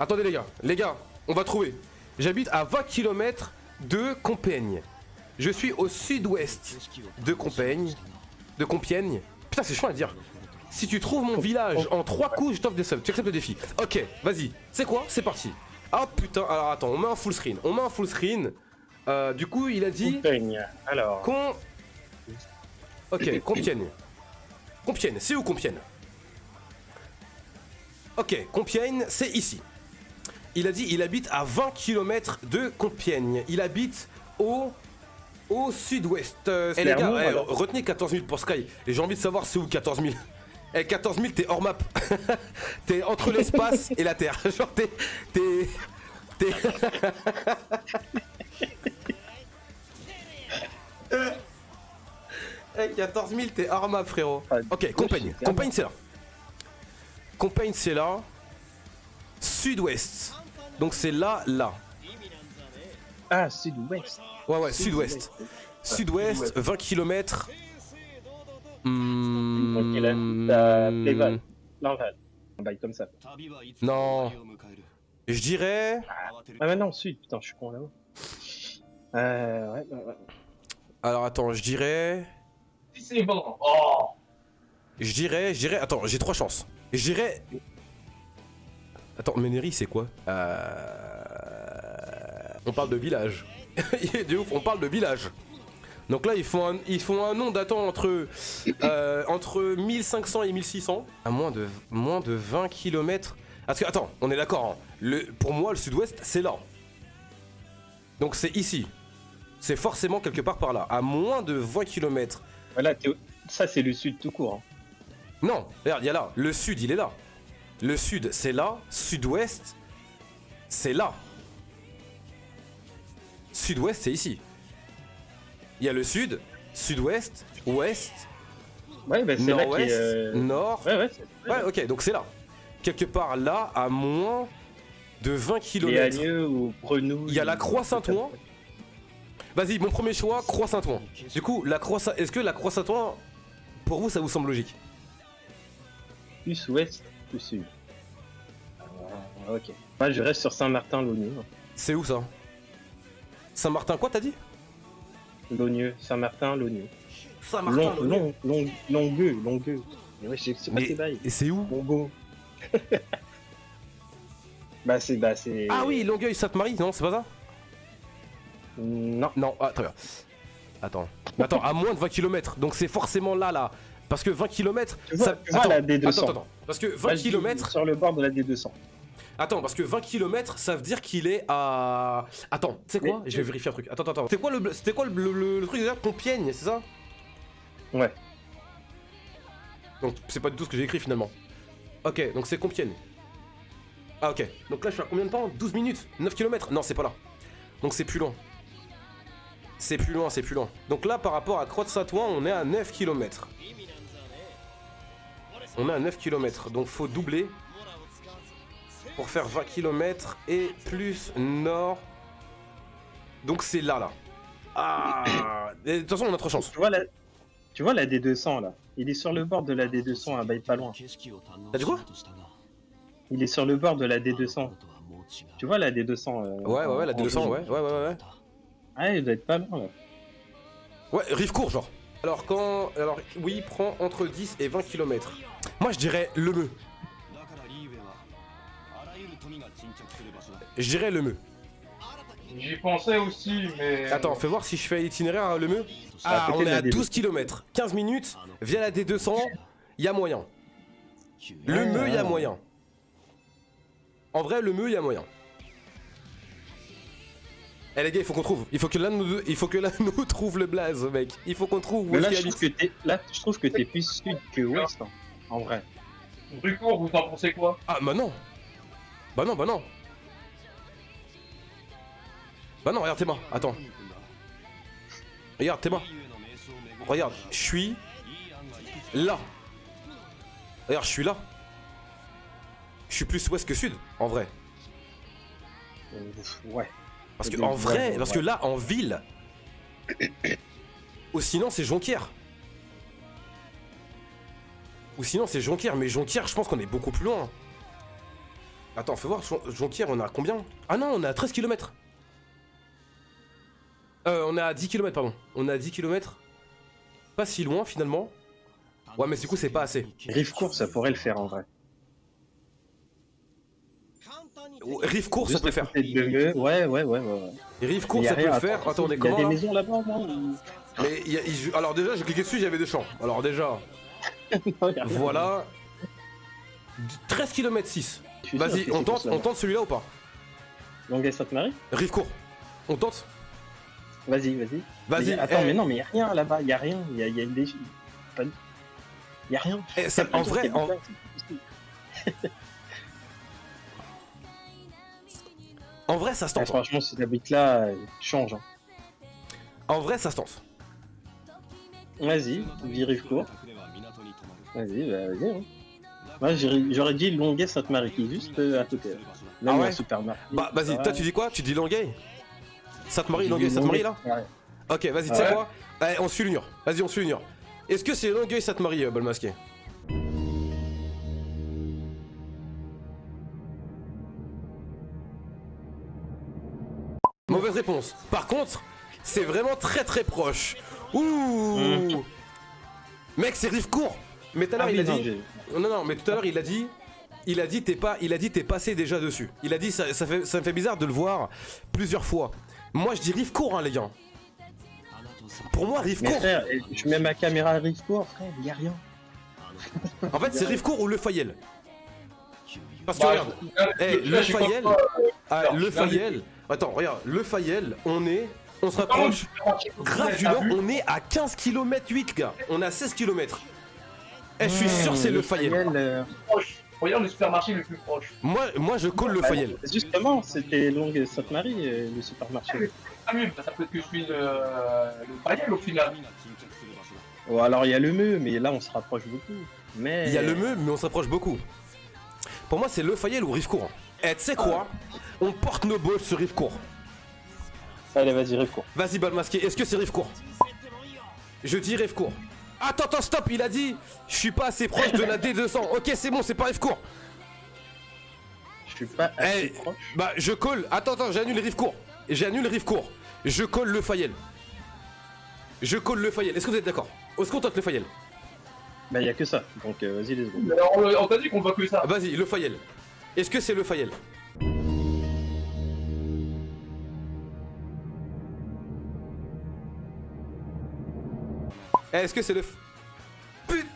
Attendez les gars, on va trouver. J'habite à 20 km de Compiègne. Je suis au sud-ouest de Compiègne. Putain, c'est chiant à dire. Si tu trouves mon village en 3 coups, je t'offre des subs. Tu acceptes le défi. Ok, vas-y. C'est quoi? C'est parti. Ah putain, alors attends, on met un full screen. Du coup, il a dit... Compiègne, alors... Ok, Compiègne. Compiègne, c'est où Compiègne? Ok, Compiègne, c'est ici. Il a dit il habite à 20 km de Compiègne. Il habite au sud-ouest. Et les gars, retenez 14 000 pour Sky. Et j'ai envie de savoir c'est où 14 000. Eh, 14 000, t'es hors map. T'es entre l'espace et la Terre. Genre, t'es... Eh, 14 000, t'es hors map, frérot. Ok, Compiègne. Compiègne, c'est là. Compiègne, c'est là. Sud-ouest. Donc c'est là. Ah, sud-ouest. Ouais, sud-ouest. Sud-ouest, 20 km. Ok, là, t'as Playval. Non, on baille comme ça. Non. Je dirais... Ah, mais non, sud, putain, je suis con là-haut. Ouais. Alors attends, je dirais... C'est bon. Oh. Je dirais... Attends, j'ai 3 chances. Je dirais... Attends, Ménéry, c'est quoi? On parle de village. Il est de ouf, on parle de village. Donc là, ils font un nom datant entre 1500 et 1600. À moins de 20 km. Parce que, attends, on est d'accord. Hein. Pour moi, le sud-ouest, c'est là. Donc c'est ici. C'est forcément quelque part par là. À moins de 20 km. Voilà, ça c'est le sud tout court. Hein. Non, regarde, il y a là. Le sud, il est là. Le sud, c'est là. Sud-ouest, c'est là. Sud-ouest, c'est ici. Il y a le sud, sud-ouest, ouest, ouais, bah, c'est là qui est, nord. Ouais, ok, donc c'est là. Quelque part là, à moins de 20 km. Ou Grenouille. Il y a la Croix-Saint-Ouen. Vas-y, mon premier choix, Croix-Saint-Ouen. Du coup, est-ce que la Croix-Saint-Ouen, pour vous, ça vous semble logique? Plus ouest, plus sud. Ok. Moi, je reste sur Saint-Martin-L'Ogneux. C'est où ça? Saint-Martin quoi, t'as dit? L'Ogneux, Saint-Martin-L'Ogneux. Saint-Martin, Longueux. Mais ouais, c'est pas tes bails. Et c'est où? Longueux. c'est... Ah oui, Longueuil-Sainte-Marie, non, c'est pas ça? Non. Non, ah, très bien. Attends, à moins de 20 km, donc c'est forcément là. Parce que 20 km, ça... Attends, la D200. Attends. Parce que 20 km... Sur le bord de la D200. Attends, parce que 20 km, ça veut dire qu'il est à... Attends, tu sais quoi? Je vais vérifier un truc. Attends. C'était quoi le truc déjà? Compiègne, c'est ça? Ouais. Donc c'est pas du tout ce que j'ai écrit finalement. Ok, donc c'est Compiègne. Ah ok, donc là je suis à combien de temps? 12 minutes? 9 km? Non, c'est pas là. Donc c'est plus loin. C'est plus loin. Donc là, par rapport à Croix-de-Saint-Ouen, on est à 9 km. Donc faut doubler pour faire 20 km et plus nord. Donc c'est là. Ah. Et de toute façon, on a 3 chances. Tu vois la D200 là? Il est sur le bord de la D200 à Baille pas loin. T'as dit quoi? Il est sur le bord de la D200. Tu vois la D200 Ouais, la D200, ouais. Ah, il doit être pas loin là. Ouais, Rivecourt, genre. Alors, oui, prend entre 10 et 20 km. Moi, je dirais Le Meux. J'y pensais aussi, mais... Attends, fais voir si je fais l'itinéraire à Le Meux. Ah, on est à 12 km. 15 minutes, via la D200, il y a moyen. Le Meux, il y a moyen. En vrai, Le Meux, il y a moyen. Eh les gars, il faut qu'on trouve. Il faut que l'un de nous trouve le blaze, mec. Il faut qu'on trouve où est-ce qu'il habite. Je trouve que t'es plus sud que ouest, hein, en vrai. Drucourt, vous en pensez quoi? Ah, bah non. Bah non. Regarde Théma, attends. Regarde Théma. Regarde, je suis là. Regarde, je suis là. Je suis plus ouest que sud, en vrai. Ouais. Parce que en vrai, parce que là, en ville... Ou sinon, c'est Jonquière. Mais Jonquière, je pense qu'on est beaucoup plus loin. Attends, fais voir, Jonquière, on a combien? Ah non, on est à 13 km. On est à 10 km, pardon. On est à 10 km. Pas si loin, finalement. Ouais, mais du coup, c'est pas assez. Rivecourt, ça pourrait le faire en vrai. Rivecourt, ça Juste peut le à faire. côté de Lemieux. Ouais. Rivecourt, Il y a ça peut rien, le faire. attends, Attends, on est il y a comment des là? maisons là-bas, non? Mais alors déjà, j'ai cliqué dessus, il y avait des champs. Alors déjà, Non, il y a rien. voilà. 13 km 6. Je suis sûr Vas-y, que on c'est tente, pour ça. on tente celui-là ou pas? Longueuil-Sainte-Marie? Rivecourt. On tente? Vas-y. Vas-y. Attends, eh, mais non, mais il y a rien là-bas, il y a rien. Il y a des... pas de- Il y a rien. eh, ça- en vrai, en vrai, ça se tente. Franchement, si t'habites là, change. Hein. En vrai, ça se tente. Vas-y, dis Rivecourt. Vas-y. Hein. Moi, j'aurais dit Longueuil-Sainte-Marie, qui est juste à côté. Là, Ah il y a ouais un supermarché. Bah, vas-y, toi, tu dis quoi? Tu dis Longueuil? Sainte-Marie, J'ai Longueuil, dit Sainte-Marie là? Ouais. Ok, vas-y, tu sais quoi? Allez, on suit l'union. Vas-y, on suit l'union. Est-ce que c'est Longueuil, Sainte-Marie, Balmasqué? Mauvaise réponse. Par contre, c'est vraiment très très proche. Ouh. Mec, c'est Rivecourt. Mais tout à l'heure, Ah il a oui, non, dit. Non, mais tout à l'heure, il a dit. T'es passé déjà dessus. Il a dit ça me fait bizarre de le voir plusieurs fois. Moi, je dis Rivecourt, hein, les gars. Pour moi, Mais Rivecourt. frère, je mets ma caméra à Rivecourt, frère, il y a rien. En fait, c'est Rivecourt ou Le Fayel. Parce que Bah, regarde, Le Fayel. Le Fayel. Attends, regarde, Le Fayel, on se rapproche. Grave du Nord, on est à 15 km 8, gars. On est à 16 km. Je suis sûr que c'est Le Fayel. Regarde le supermarché le plus proche. Moi, je colle Le Fayel. Justement, c'était Longueuil-Sainte-Marie, le supermarché. Ah oui, ça peut être que je suis le Fayel au final. Ou alors il y a le Meux, mais là on se rapproche beaucoup. Mais... Il y a le Meux, mais on se rapproche beaucoup. Pour moi, c'est Le Fayel ou Rivecourt. Eh, tu sais quoi? On porte nos balls sur Rivecourt. Allez, vas-y, Rivecourt. Vas-y, Balmasqué, est-ce que c'est Rivecourt? Je dis Rivecourt. Attends, stop, il a dit je suis pas assez proche de la D200. Ok, c'est bon, c'est pas Rivecourt. Je suis pas assez Eh, proche. bah, je colle. Attends, j'annule Rivecourt. Je colle Le Fayel. Est-ce que vous êtes d'accord? Est-ce qu'on tente Le Fayel? Bah, il y a que ça, donc vas-y, les secondes. Alors, on t'a dit qu'on voit que ça. Vas-y, Le Fayel. Est-ce que c'est Le Fayel? Est-ce que c'est le... Putain.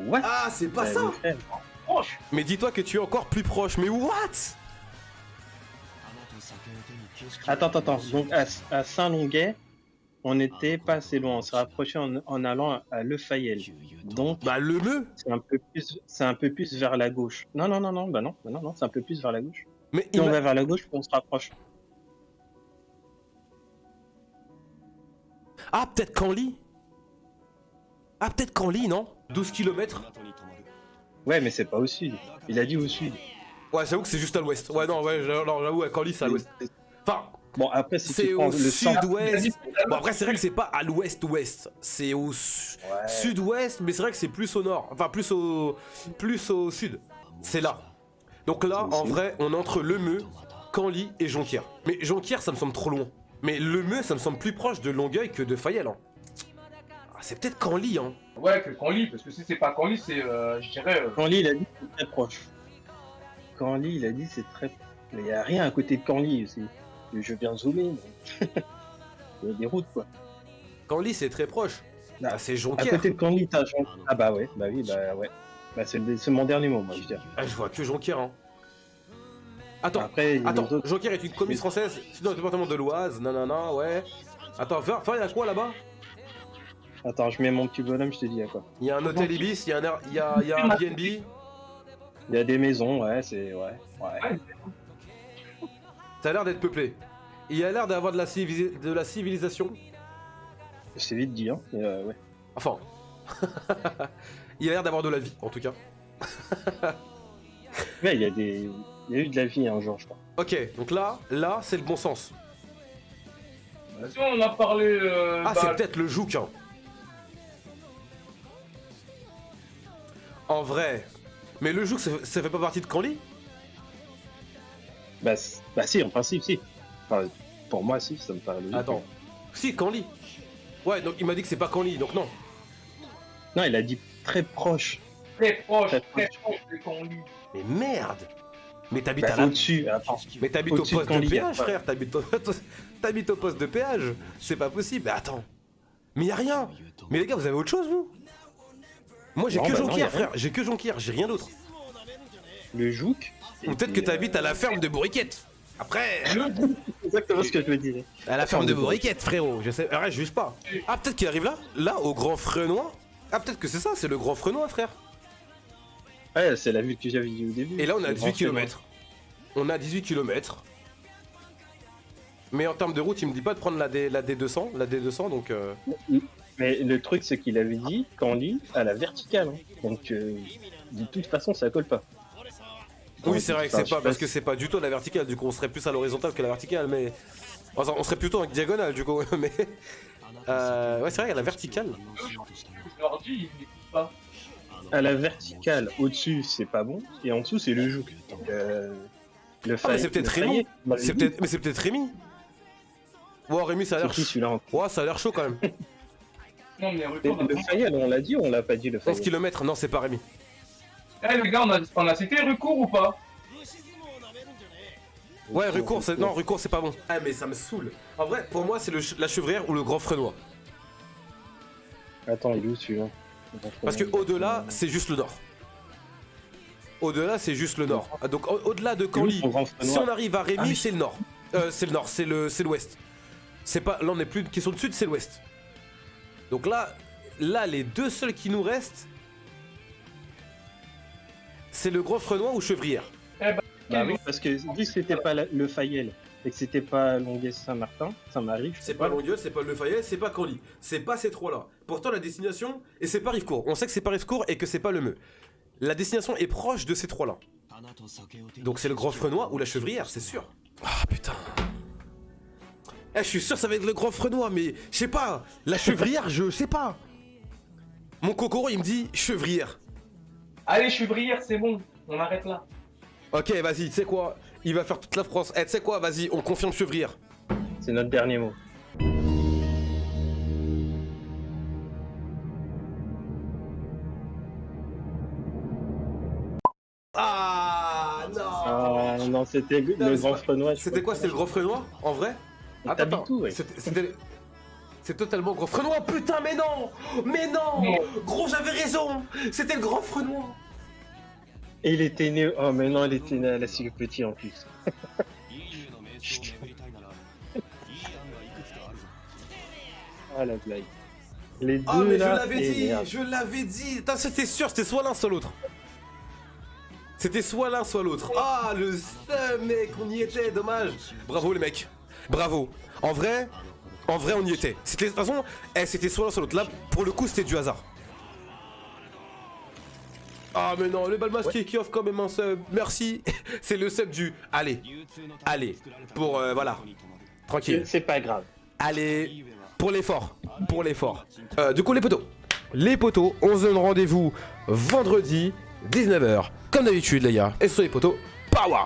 What? Ah, c'est pas Bah, ça. mon frère. Proche. Mais dis-toi que tu es encore plus proche. Mais what? Attends. Donc à Saint-Longuet, on n'était pas assez loin. On s'est rapproché en allant à Le Fayel. Donc Bah, le Meux. c'est un peu plus vers la gauche. Non, c'est un peu plus vers la gauche. Mais Si on va vers la gauche, on se rapproche. Ah, peut-être Canly, non? 12 km. Ouais, mais c'est pas au sud. Il a dit au sud. Ouais, j'avoue que c'est juste à l'ouest. Ouais, non, ouais, j'avoue, à Canly, c'est à l'ouest. Enfin, Bon, après, si c'est tu prends au le centre... sud-ouest. Bon, après, c'est vrai que c'est pas à l'ouest-ouest. C'est au Ouais. sud-ouest, mais c'est vrai que c'est plus au nord. Enfin, plus au sud. C'est là. Donc là, C'est en au sud. vrai, on est entre Le Meux, Canly et Jonquière. Mais Jonquière, ça me semble trop loin. Mais Le Meux, ça me semble plus proche de Longueuil que de Fayel. Hein. Ah, c'est peut-être Canly, hein. Ouais, que Canly, parce que si c'est pas Canly, c'est, je dirais... Canly, il a dit que c'est très proche. Canly, il a dit c'est très... Mais il n'y a rien à côté de Canly aussi. Je viens zoomer. Mais... il y a des routes, quoi. Canly, c'est très proche. Là, Ah, c'est À Jonquière. côté de Canly, t'as Jean... Ah bah ouais, bah oui, bah ouais. Bah c'est mon dernier mot, moi, je dirais. Ah, je vois que Jonquière, hein. Attends, Après, il y a les autres... Jonquière est une commune française située dans le département de l'Oise. Non, ouais. Attends, il y a quoi là-bas? Attends, je mets mon petit bonhomme, je te dis à quoi. Il y a un hôtel Ibis, il y a un BNB. Il y a des maisons, ouais, c'est... Ouais. Ça a l'air d'être peuplé. Il y a l'air d'avoir de la civilisation. C'est vite dit, hein. Mais, ouais. Enfin. Il a l'air d'avoir de la vie, en tout cas. Ouais, il y a eu de la vie un jour, je crois. Ok, donc là, c'est le bon sens. Si on en a parlé... Ah, bah, c'est peut-être le Jouk, hein. En vrai, Mais le joug, ça fait pas partie de Canly? Bah si, en principe, si. Enfin, pour moi, si, ça me paraît logique. Attends. Si, Canly. Ouais, donc il m'a dit que c'est pas Canly, donc non. Non, il a dit très proche. Très proche Très de Canly. Mais merde. Mais t'habites Bah, à la... au-dessus, attends. Mais t'habites au Au-dessus de poste de Canly, péage, ouais. frère. T'habites au poste de péage. C'est pas possible. Mais attends. Mais y a rien. Mais les gars, vous avez autre chose, vous? Moi, j'ai Non, que bah non, y a Jonquière, rien. frère. J'ai que Jonquière. J'ai rien d'autre. Le Jouk. Ou peut-être que t'habites à la ferme de Bourriquette. Après, C'est exactement ce que je me disais. à la ferme de Bourriquette, frérot. Je sais. Arrête, je juge pas. Ah, peut-être qu'il arrive là? Là, au Grand Frenois? Ah, peut-être que c'est ça, c'est le Grand Frenois, frère. Ouais, c'est la vue que j'avais dit au début. Et là, on a Le 18 grand km. On a 18 km. Mais en terme de route, il me dit pas de prendre la D200, donc Mais le truc, c'est qu'il avait dit Canly à la verticale. Hein. Donc, de toute façon, ça colle pas. oui, c'est vrai que Enfin, c'est pas je sais parce pas que c'est pas du tout la verticale, du coup on serait plus à l'horizontale que la verticale, mais enfin, on serait plutôt en diagonale du coup, mais ouais, c'est vrai, à la verticale. Je leur dis, ils n'écoutent pas. À la verticale, au-dessus, c'est pas bon. Et en dessous, c'est le Jouk. Donc, le Ah, mais faille- c'est peut-être le Rémi. faillet, bah, C'est peut-être, mais c'est peut-être Rémi. Wow, Rémi, ça a C'est l'air qui chaud. celui-là encore Ouais, ça a l'air chaud quand même. Non, mais Mais retourne. le Fayel, on l'a dit ou on l'a pas dit le 11 Fayel? km, non, c'est pas Rémi. Eh les gars, on a cité recours ou pas? Ouais, recours, non, recours, c'est pas bon. Ah, mais ça me saoule. En vrai, pour moi, c'est la chevrière ou le Grand Frenois. Attends, il est où celui-là? Parce que au-delà, c'est juste le nord. Au-delà, c'est juste le nord. Ah, donc au-delà de Canly, son Grand Frenois? si on arrive à Rémi, Ah oui. c'est le nord. C'est le nord, c'est l'ouest. C'est pas, là on n'est plus une question de sud, c'est l'ouest. Donc là, les deux seuls qui nous restent, c'est le Grand Frenois ou Chevrière. Bah oui, parce que vu que c'était pas le Fayel et que c'était pas Longueuil-Saint-Martin, Saint-Marie, je sais C'est pas Longueuil, c'est pas Le Fayet, c'est pas Canly. C'est pas ces trois-là. Pourtant la destination, et c'est pas Rivecourt. On sait que c'est pas Rivecourt et que c'est pas le Meux. La destination est proche de ces trois-là. Donc c'est le Grand Frenois ou la Chevrière, c'est sûr. Ah putain. Eh, je suis sûr ça va être le Grand Frenois, mais je sais pas. La Chevrière, je sais pas. Mon Kokoro, il me dit Chevrière. Allez, Chevrière, c'est bon. On arrête là. Ok, vas-y, tu sais quoi? Il va faire toute la France. Eh, tu sais quoi? Vas-y, on confirme Chevrière. c'est notre dernier mot. Ah non. Ah non, c'était Non, le mais Grand c'est Frenois. C'était quoi? C'était le Grand Frenois? En vrai? T'habites où, ouais? C'est totalement Grand Frenois, putain, mais non! Mais non! Non. Gros, j'avais raison! C'était le Grand Frenois! Et il était né. Oh, mais non, il était né à la Cille Petit en plus. Ah la blague. Les deux Ah, mais je là. l'avais et dit! merde. Je l'avais dit! Putain, c'était sûr, c'était soit l'un, soit l'autre. C'était soit l'un, soit l'autre. Ah, le seum, mec, on y était, dommage! Bravo, les mecs! Bravo! En vrai, on y était. C'était, de toute façon, c'était soit l'un, soit l'autre. Là, pour le coup, c'était du hasard. Ah mais non, le bal masqué qui offre quand même un sub, merci. C'est le sub du allez, pour voilà, tranquille. C'est pas grave. Allez, pour l'effort. Du coup les potos, on se donne rendez-vous vendredi 19h, comme d'habitude les gars. Et sur les potos, power.